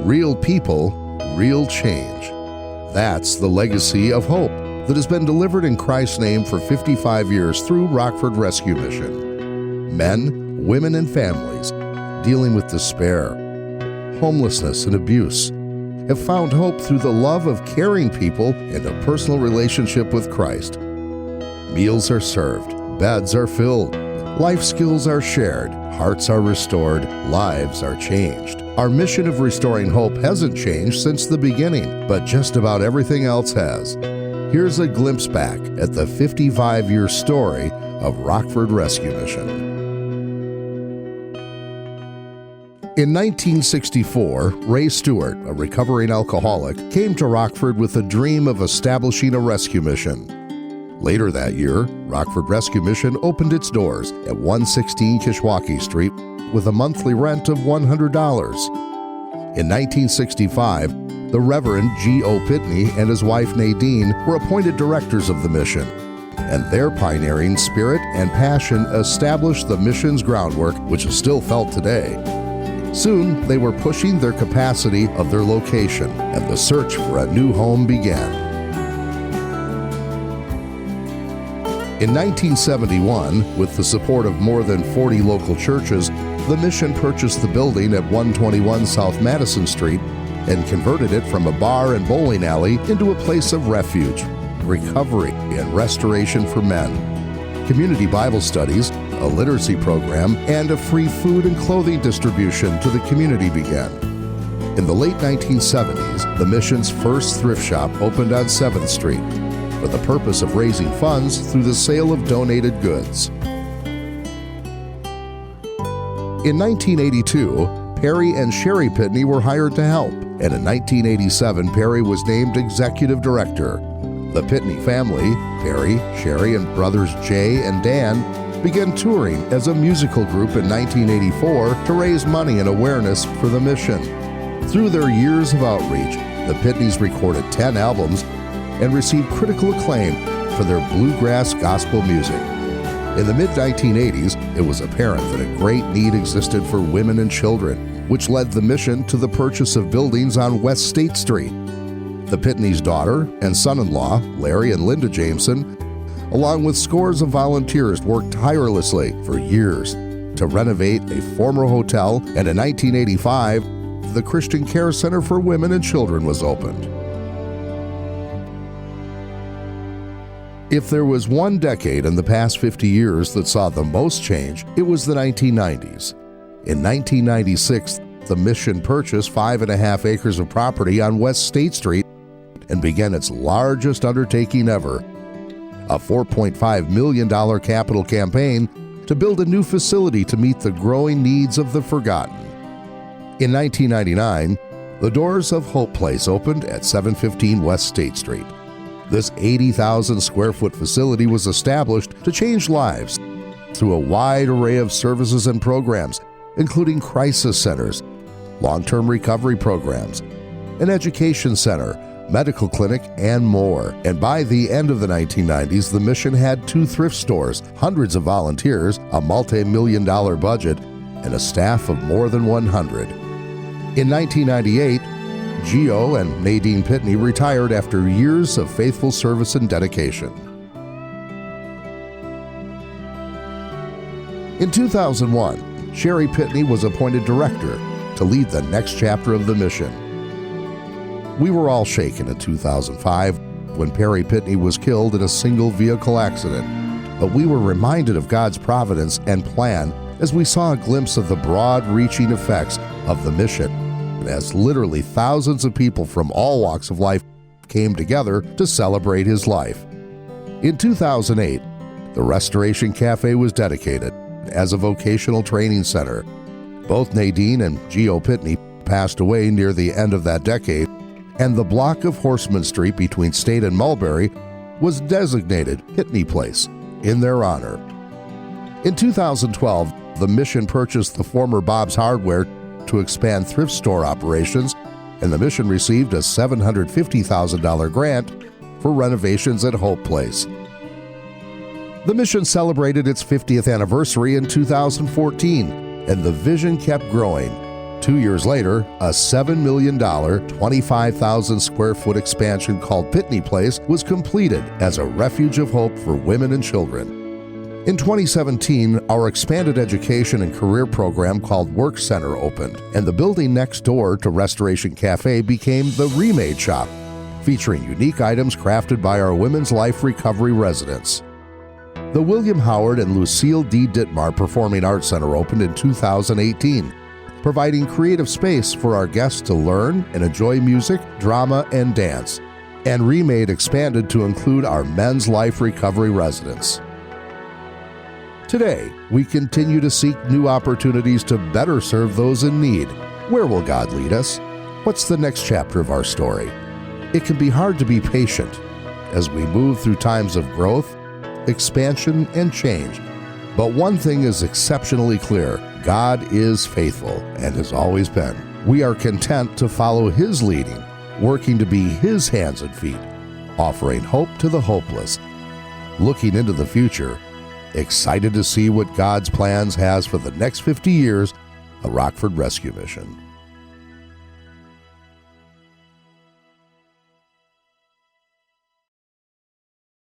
Real people, real change. That's the legacy of hope that has been delivered in Christ's name for 55 years through Rockford Rescue Mission. Men, women, and families dealing with despair, homelessness, and abuse have found hope through the love of caring people and a personal relationship with Christ. Meals are served, beds are filled, life skills are shared, hearts are restored, lives are changed. Our mission of restoring hope hasn't changed since the beginning, but just about everything else has. Here's a glimpse back at the 55-year story of Rockford Rescue Mission. In 1964, Ray Stewart, a recovering alcoholic, came to Rockford with a dream of establishing a rescue mission. Later that year, Rockford Rescue Mission opened its doors at 116 Kishwaukee Street with a monthly rent of $100. In 1965, the Reverend G.O. Pitney and his wife Nadine were appointed directors of the mission, and their pioneering spirit and passion established the mission's groundwork, which is still felt today. Soon, they were pushing their capacity of their location, and the search for a new home began. In 1971, with the support of more than 40 local churches, the mission purchased the building at 121 South Madison Street and converted it from a bar and bowling alley into a place of refuge, recovery, and restoration for men. Community Bible studies, a literacy program, and a free food and clothing distribution to the community began. In the late 1970s, the mission's first thrift shop opened on 7th Street for the purpose of raising funds through the sale of donated goods. In 1982, Perry and Sherry Pitney were hired to help, and in 1987, Perry was named executive director. The Pitney family, Perry, Sherry, and brothers Jay and Dan, began touring as a musical group in 1984 to raise money and awareness for the mission. Through their years of outreach, the Pitneys recorded 10 albums and received critical acclaim for their bluegrass gospel music. In the mid-1980s, it was apparent that a great need existed for women and children, which led the mission to the purchase of buildings on West State Street. The Pitneys' daughter and son-in-law, Larry and Linda Jameson, along with scores of volunteers, worked tirelessly for years to renovate a former hotel, and in 1985, the Christian Care Center for Women and Children was opened. If there was one decade in the past 50 years that saw the most change, it was the 1990s. In 1996, the mission purchased 5.5 acres of property on West State Street and began its largest undertaking ever, a $4.5 million capital campaign to build a new facility to meet the growing needs of the forgotten. In 1999, the doors of Hope Place opened at 715 West State Street. This 80,000 square foot facility was established to change lives through a wide array of services and programs, including crisis centers, long-term recovery programs, an education center, medical clinic, and more. And by the end of the 1990s, the mission had 2 thrift stores, hundreds of volunteers, a multi-million-dollar budget, and a staff of more than 100. In 1998, Gio and Nadine Pitney retired after years of faithful service and dedication. In 2001, Sherry Pitney was appointed director to lead the next chapter of the mission. We were all shaken in 2005 when Perry Pitney was killed in a single vehicle accident, but we were reminded of God's providence and plan as we saw a glimpse of the broad-reaching effects of the mission, as literally thousands of people from all walks of life came together to celebrate his life. In 2008, the Restoration Cafe was dedicated as a vocational training center. Both Nadine and Gio Pitney passed away near the end of that decade, and the block of Horseman Street between State and Mulberry was designated Pitney Place in their honor. In 2012, the mission purchased the former Bob's Hardware to expand thrift store operations, and the mission received a $750,000 grant for renovations at Hope Place. The mission celebrated its 50th anniversary in 2014, and the vision kept growing. 2 years later, a $7 million, 25,000 square foot expansion called Pitney Place was completed as a refuge of hope for women and children. In 2017, our expanded education and career program called Work Center opened, and the building next door to Restoration Cafe became the Remade Shop, featuring unique items crafted by our Women's Life Recovery residents. The William Howard and Lucille D. Dittmar Performing Arts Center opened in 2018, providing creative space for our guests to learn and enjoy music, drama, and dance. And Remade expanded to include our Men's Life Recovery residents. Today, we continue to seek new opportunities to better serve those in need. Where will God lead us? What's the next chapter of our story? It can be hard to be patient as we move through times of growth, expansion, and change. But one thing is exceptionally clear: God is faithful and has always been. We are content to follow His leading, working to be His hands and feet, offering hope to the hopeless, looking into the future, excited to see what God's plans has for the next 50 years, the Rockford Rescue Mission.